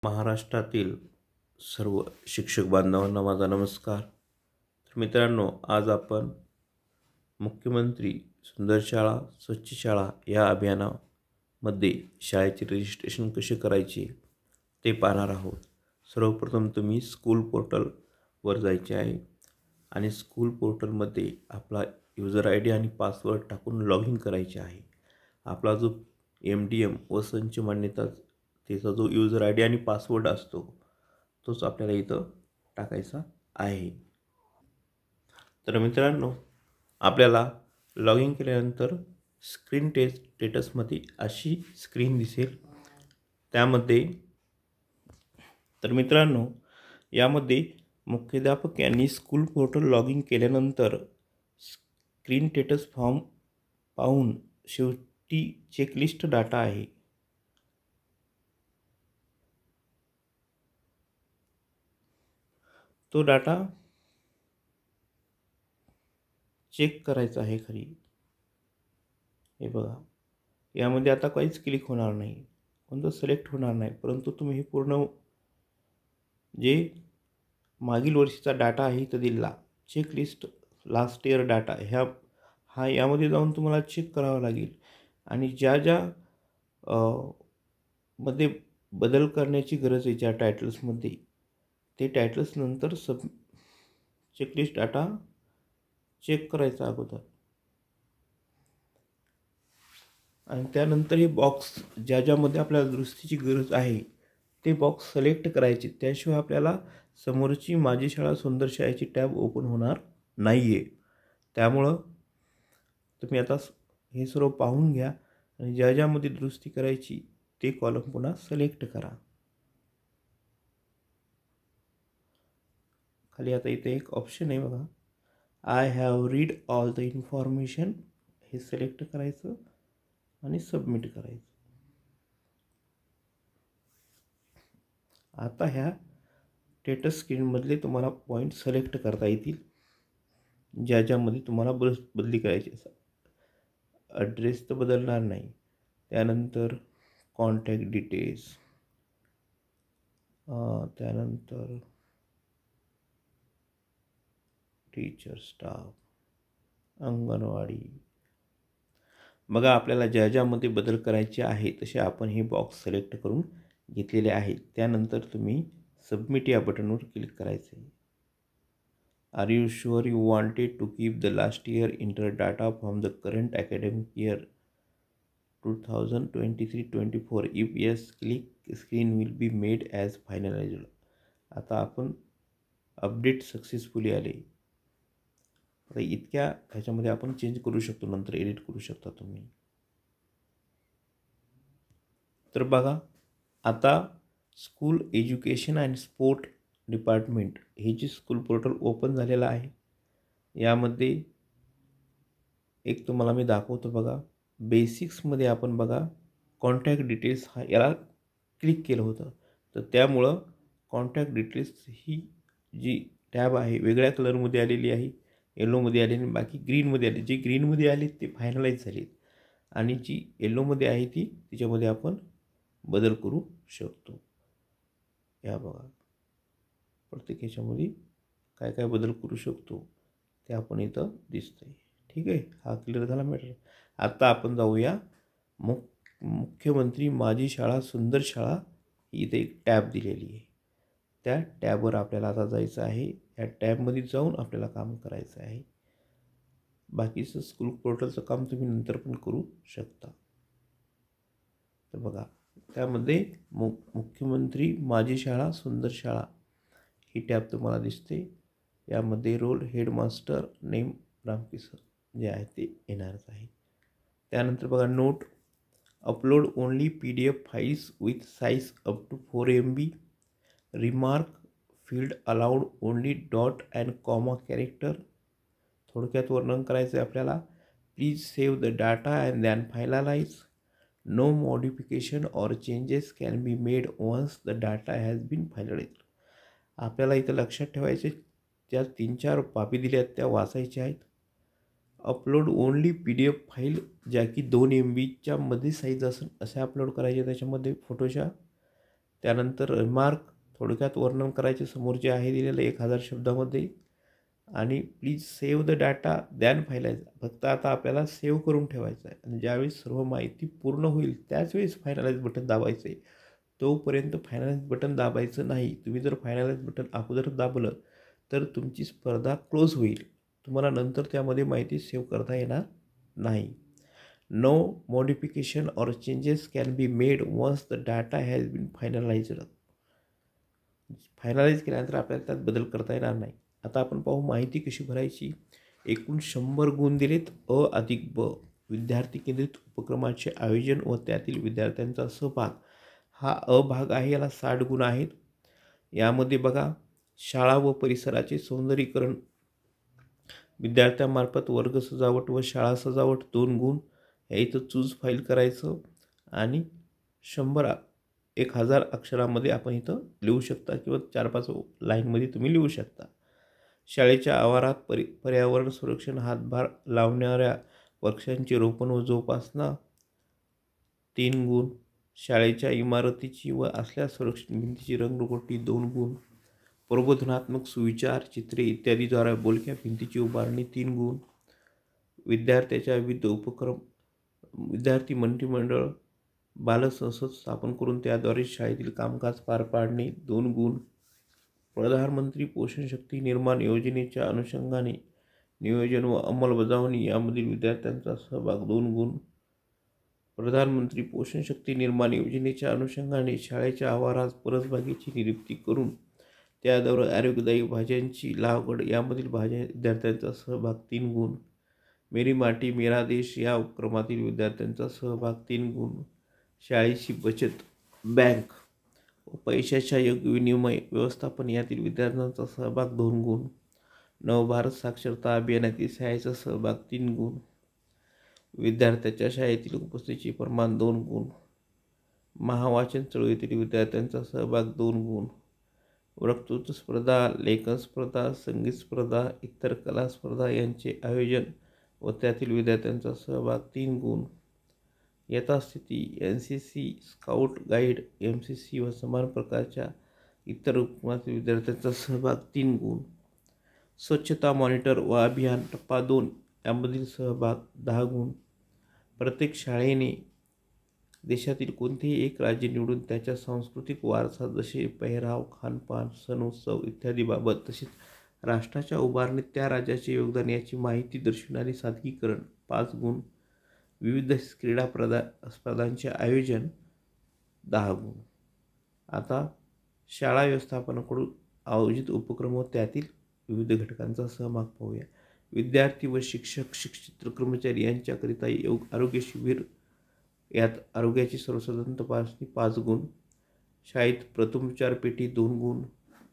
महाराष्ट्रातील सर्व शिक्षक बांधवांना माझा नमस्कार. तर मित्रांनो, आज आपण मुख्यमंत्री सुंदर शाळा स्वच्छ शाळा या अभियानामध्ये शाळेचे रजिस्ट्रेशन कसे करायचे ते पाहणार आहोत. सर्वप्रथम तुम्ही स्कूल पोर्टलवर जायचे आहे आणि स्कूल पोर्टलमध्ये आपला यूजर आय डी आणि पासवर्ड टाकून लॉग इन करायचे आहे. आपला जो MDM व संच मान्यता त्याचा जो यूजर आय डी आणि पासवर्ड असतो तोच आपल्याला इथं टाकायचा आहे. तर मित्रांनो, आपल्याला लॉग इन केल्यानंतर स्क्रीन स्टेटसमध्ये अशी स्क्रीन दिसेल. त्यामध्ये तर मित्रांनो, यामध्ये मुख्याध्यापक यांनी स्कूल पोर्टल लॉग इन केल्यानंतर स्क्रीन स्टेटस फॉर्म पाहून शेवटी चेकलिस्ट डाटा आहे. तो डाटा चेक करायचा आहे खरी. हे बघा, यामध्ये आता काहीच क्लिक होणार नाही, कोणतं सिलेक्ट होणार नाही, परंतु तुम्ही हे पूर्ण जे मागील वर्षीचा डाटा आहे इथं दिला, चेकलिस्ट लास्ट इयर डाटा यामध्ये जाऊन तुम्हाला चेक करावं लागेल आणि ज्या मध्ये बदल करण्याची गरज आहे, ज्या टायटल्समध्ये, ते टायटल्स नंतर चेकलिस्ट डाटा चेक करायचा अगोदर आणि त्यानंतर हे बॉक्स ज्यामध्ये आपल्याला दुरुस्तीची गरज आहे ते बॉक्स सिलेक्ट करायचे. त्याशिवाय आपल्याला समोरची माझी शाळा सुंदर शाळेची टॅब ओपन होणार नाही आहे. त्यामुळं तुम्ही आता हे सर्व पाहून घ्या आणि ज्यामध्ये दुरुस्ती करायची ते कॉलम पुन्हा सिलेक्ट करा. खाली आता इथे एक ऑप्शन आहे बघा, I have read all the information, हे सिलेक्ट करायचं आणि सबमिट करायचं. आता ह्या स्टेटस स्क्रीनमधले तुम्हाला पॉईंट सिलेक्ट करता येतील ज्यामध्ये तुम्हाला बदली करायची असेल. ॲड्रेस तर बदलणार नाही. त्यानंतर कॉन्टॅक्ट डिटेल्स, त्यानंतर टीचर स्टाफ, अंगणवाडी. बघा, आपल्याला ज्यामध्ये बदल करायचे आहे तसे आपण हे बॉक्स सिलेक्ट करून घेतलेले आहेत. त्यानंतर तुम्ही सबमिट या बटनवर क्लिक करायचे आहे. Are you sure you wanted to keep the last year inter data from the current academic year 2023-24? If yes, click screen will be made as finalized. आता आपण अपडेट सक्सेसफुली आले. आता इतक्या ह्याच्यामध्ये आपण चेंज करू शकतो, नंतर एडिट करू शकता तुम्ही. तर बघा, आता school education and sport department हे जे स्कूल पोर्टल ओपन झालेलं आहे, यामध्ये एक तुम्हाला मी दाखवतो बघा. बेसिक्समध्ये आपण बघा कॉन्टॅक्ट डिटेल्स याला क्लिक केलं होतं, तर त्यामुळं कॉन्टॅक्ट डिटेल्स ही जी टॅब आहे वेगळ्या कलरमध्ये आलेली आहे, येलोमध्ये आली आणि बाकी ग्रीनमध्ये आली. जी ग्रीनमध्ये आली ते फायनलाइज झाली आणि जी येलोमध्ये आहे ती तिच्यामध्ये आपण बदल करू शकतो. या बघा, प्रत्येक ह्याच्यामध्ये काय काय बदल करू शकतो ते आपण इथं दिसतंय. ठीक आहे, हा क्लिअर झाला मॅटर. आता आपण जाऊया मुख्यमंत्री माझी शाळा सुंदर शाळा, इथे एक टॅब दिलेली आहे, त्या टॅबवर आपल्याला आता जायचं आहे. या टॅबमध्ये जाऊन आपल्याला काम करायचं आहे. बाकीचं स्कूल पोर्टलचं काम तुम्ही नंतर पण करू शकता. तर बघा, त्यामध्ये मुख्यमंत्री माझी शाळा सुंदर शाळा ही टॅब तुम्हाला दिसते. यामध्ये रोल हेडमास्टर नेम रामकिसन जे आहे ते येणारच आहे. त्यानंतर बघा, note upload only PDF files with size up to 4 MB. Remark field allowed only dot and comma character. थोडक्यात वर्णन करायचं आहे आपल्याला. Please save the data and then finalize. No modification or changes can be made once the data has been finalized. आपल्याला इथं लक्षात ठेवायचे, त्या 3-4 बाबी दिल्या आहेत त्या वाचायच्या आहेत. अपलोड ओनली PDF फाईल, ज्या की 2 MBच्या मध्ये साईज असेल असे अपलोड करायचे त्याच्यामध्ये फोटोच्या. त्यानंतर रिमार्क थोडक्यात वर्णन करायचे समोर जे आहे दिलेलं 1000 शब्दामध्ये. आणि please save the data then finalize. फक्त आता आपल्याला सेव्ह करून ठेवायचं आहे आणि ज्यावेळेस सर्व माहिती पूर्ण होईल त्याच वेळेस फायनलाईज बटन दाबायचं आहे. तोपर्यंत फायनलाईज बटन दाबायचं नाही. तुम्ही जर फायनलाईज बटन अगोदर दाबलं तर तुमची स्पर्धा क्लोज होईल. तुम्हाला नंतर त्यामध्ये माहिती सेव्ह करता येणार नाही. No modification or changes can be made once the data has been finalized. Finalize केल्यानंतर आपल्याला त्यात बदल करता येणार नाही. आता आपण पाहू माहिती कशी भरायची. एकूण 100 गुण दिलेत +ब. विद्यार्थी केंद्रित उपक्रमाचे आयोजन व त्यातील विद्यार्थ्यांचा सहभाग हा भाग आहे. याला 60 गुण आहेत. यामध्ये बघा शाळा व परिसराचे सौंदर्यीकरण, विद्यार्थ्यांमार्फत वर्ग सजावट व शाळा सजावट 2 गुण. या इथं चूज फाईल करायचं आणि 1000 अक्षरामध्ये आपण इथं लिहू शकता किंवा 4-5 लाईनमध्ये तुम्ही लिहू शकता. शाळेच्या आवारात पर्यावरण संरक्षण, हातभार लावणाऱ्या वृक्षांचे रोपण व जोपासना 3 गुण. शाळेच्या इमारतीची व असल्या संरक्षण भिंतीची रंगरंगोटी 2 गुण. प्रबोधनात्मक सुविचार, चित्रे इत्यादीद्वारे बोलक्या भिंतीची उभारणी 3 गुण. विद्यार्थ्याच्या विविध उपक्रम, विद्यार्थी मंत्रिमंडळ, बालसंसद स्थापन करून त्याद्वारे शाळेतील कामकाज पार पाडणे 2 गुण. प्रधानमंत्री पोषण शक्ती निर्माण योजनेच्या अनुषंगाने नियोजन व अंमलबजावणी यामधील विद्यार्थ्यांचा सहभाग 2 गुण. प्रधानमंत्री पोषण शक्ती निर्माण योजनेच्या अनुषंगाने शाळेच्या आवारात परसबागेची निर्मिती करून त्याद्वारे आरोग्यदायी भाज्यांची लागवड यामधील विद्यार्थ्यांचा सहभाग 3 गुण. मेरी माटी मेरा देश या उपक्रमातील विद्यार्थ्यांचा सहभाग 3 गुण. शाळेची बचत बँक व पैशाच्या योग्य विनिमय व्यवस्थापन यातील विद्यार्थ्यांचा सहभाग 2 गुण. नवभारत साक्षरता अभियानातील शाळेचा सहभाग 3 गुण. विद्यार्थ्याच्या शाळेतील उपस्थितीचे प्रमाण 2 गुण. महावाचन चळवळीतील विद्यार्थ्यांचा सहभाग 2 गुण. वक्तृत्व स्पर्धा, लेखन स्पर्धा, संगीत स्पर्धा, इतर कला स्पर्धा यांचे आयोजन व त्यातील विद्यार्थ्यांचा सहभाग 3 गुण. यथास्थिती, NCC, स्काउट गाईड, MCC व समान प्रकारच्या इतर उपक्रमातील विद्यार्थ्यांचा सहभाग 3 गुण. स्वच्छता मॉनिटर व अभियान टप्पा 2 यामधील सहभाग 10 गुण. प्रत्येक शाळेने देशातील कोणतेही एक राज्य निवडून त्याच्या सांस्कृतिक वारसा जसे पेहराव, खानपान, सण उत्सव इत्यादीबाबत तसेच राष्ट्राच्या उभारणीत त्या राज्याचे योगदान याची माहिती दर्शविणारे सादरीकरण 5 गुण. विविध क्रीडा स्पर्धांचे आयोजन 10 गुण. आता शाळा व्यवस्थापनाकडून आयोजित उपक्रम व त्यातील विविध घटकांचा सहभाग पाहूया. विद्यार्थी व शिक्षक, शिक्षित कर्मचारी यांच्याकरिता आरोग्य शिबिर, यात आरोग्याची सर्वसाधारण तपासणी 5 गुण. शाळेत प्रथमोपचार पेटी 2 गुण.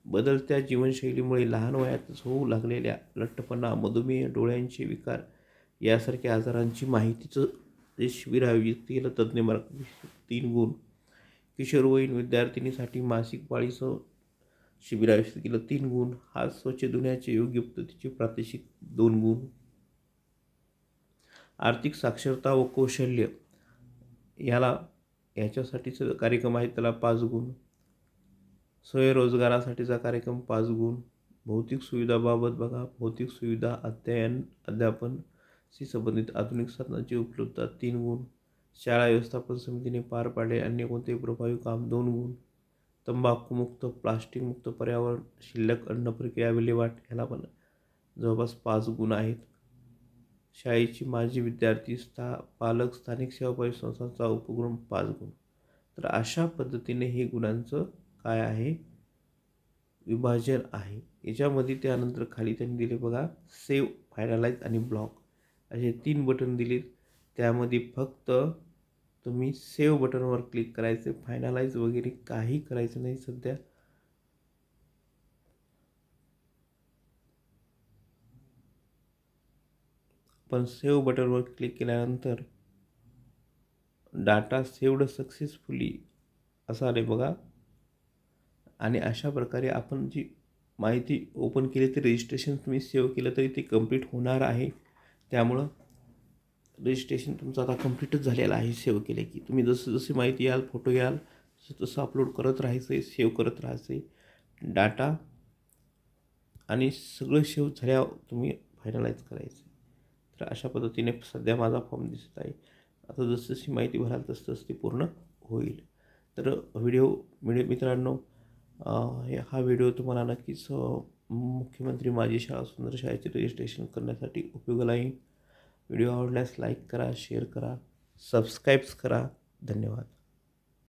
बदलत्या जीवनशैलीमुळे लहान वयातच होऊ लागलेल्या लठ्ठपणा, मधुमेह, डोळ्यांचे विकार यासारख्या आजारांची माहितीचं जे शिबिर आयोजित केलं तज्ज्ञ मार्गदर्शन 3 गुण. किशोरवयीन विद्यार्थिनीसाठी मासिक पाळीसह शिबिर आयोजित केलं 3 गुण. हात स्वच्छ धुण्याचे योग्य पद्धतीचे प्रात्यक्षिक 2 गुण. आर्थिक साक्षरता व कौशल्य याच्यासाठीचा कार्यक्रम आहे त्याला 5 गुण. स्वयंरोजगारासाठीचा कार्यक्रम 5 गुण. भौतिक सुविधाबाबत बघा, भौतिक सुविधा, अध्यापन शी संबंधित आधुनिक साधनांची उपलब्धता 3 गुण. शाळा व्यवस्थापन समितीने पार पाडले अन्य कोणतेही प्रभावी काम 2 गुण. तंबाखूमुक्त, प्लास्टिकमुक्त पर्यावरण, शिल्लक अन्न प्रक्रिया विल्हेवाट याला पण जवळपास 5 गुण आहेत. शाळेची माजी विद्यार्थी, पालक, स्थानिक सेवा संस्थांचा उपक्रम 5 गुण. तर अशा पद्धतीने हे गुणांचं काय आहे विभाजन आहे. याच्यामध्ये त्यानंतर खाली त्यांनी दिले बघा सेव्ह, फायनलाइज आणि ब्लॉक असे 3 बटन दिले. त्यामध्ये फक्त तुम्ही सेव्ह बटनवर क्लिक करायचे, फायनलाइज वगैरे काही करायचं नाही सध्या. पण सेव्ह बटनवर क्लिक केल्यानंतर डाटा सेव्हड सक्सेसफुली असं आले बघा. आणि अशा प्रकारे आपण जी माहिती ओपन केली ते रजिस्ट्रेशन तुम्ही सेव्ह केलं तरी ते कंप्लीट होणार आहे. त्यामुळं रजिस्ट्रेशन तुमचं आता कंप्लीटच झालेलं आहे. सेव्ह केले की तुम्ही जशी माहिती याल, फोटो याल, तसं अपलोड करत राहायचं आहे, सेव्ह करत राहायचं आहे. डाटा आणि सगळं सेव्ह झाल्यावर तुम्ही फायनलाईज करायचं आहे. तर अशा पद्धतीने सध्या माझा फॉर्म दिसत आहे. आता जसजशी माहिती भराल तसं ती पूर्ण होईल. तर मित्रांनो, हा व्हिडिओ तुम्हाला नक्कीच मुख्यमंत्री माझी शाळा सुंदर शाळेचे रजिस्ट्रेशन करण्यासाठी उपयोगाला येईल. व्हिडिओ आवडल्यास लाईक करा, शेअर करा, सबस्क्राईब्स करा. धन्यवाद.